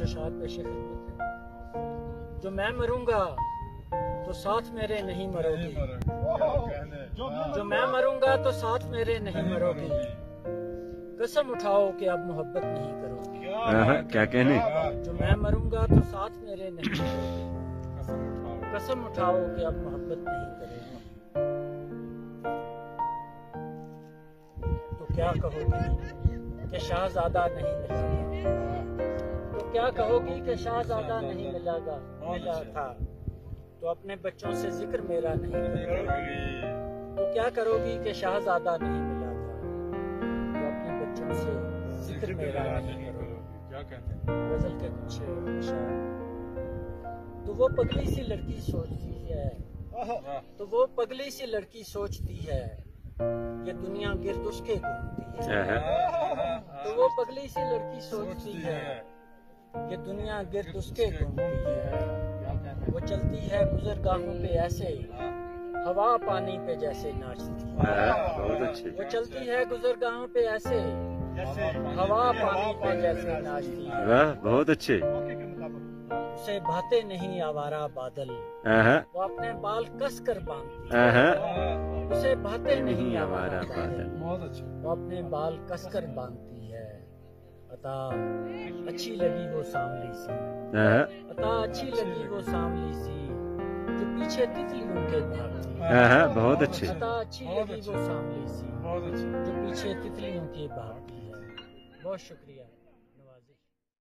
کچھ اشعار پیش خدمت ہے۔ جو میں مروں گا تو ساتھ میرے نہیں مرو گی، جو میں مروں گا تو ساتھ میرے نہیں مرو گی، قسم اٹھاؤ کہ اب محبت نہیں کرو گی۔ کیا کہنے؟ جو میں مروں گا تو ساتھ میرے نہیں مرو گی، قسم اٹھاؤ کہ اب محبت نہیں کرو گی۔ تو کیا کہو گی کہ شہزادہ نہیں ملا گا، تو کیا کہو گی کہ شہزادہ نہیں ملا تھا، تو اپنے بچوں سے ذکر میرا نہیں کرو گی۔ تو کیا کرو گی کہ شہزادہ نہیں ملا تھا، تو اپنے بچوں سے ذکر میرا نہیں کرو گی۔ کیا کہتے ہیں؟ غزل کے کچھ اشعار۔ تو وہ پگلی سی لڑکی سوچتی ہے، تو وہ پگلی سی لڑکی سوچتی ہے، یہ دنیا گرد اس کے گھومتی ہے۔ تو وہ پگلی سی لڑکی سوچتی ہے، یہ دنیا گرد اس کے گھومتی ہے۔ وہ چلتی ہے گزرگاہوں پہ ایسے، ہوا پانی پہ جیسے ناچتی ہے۔ وہ چلتی ہے گزرگاہوں پہ ایسے، ہوا پانی پہ جیسے ناچتی ہے۔ بہت اچھے۔ اسے بھاتے نہیں آوارہ بادل، وہ اپنے بال کس کر باندھتی ہے۔ اسے بھاتے نہیں آوارہ بادل، وہ اپنے بال کس کر باندھتی ہے۔ عطا اچھی لگی وہ سانولی سی، عطا اچھی لگی وہ سانولی سی، جو پیچھے تتلیوں کے بھاگتی ہے۔ بہت اچھے۔ عطا اچھی لگی وہ سانولی سی، جو پیچھے تتلیوں کے بھاگتی ہے۔ بہت شکریہ۔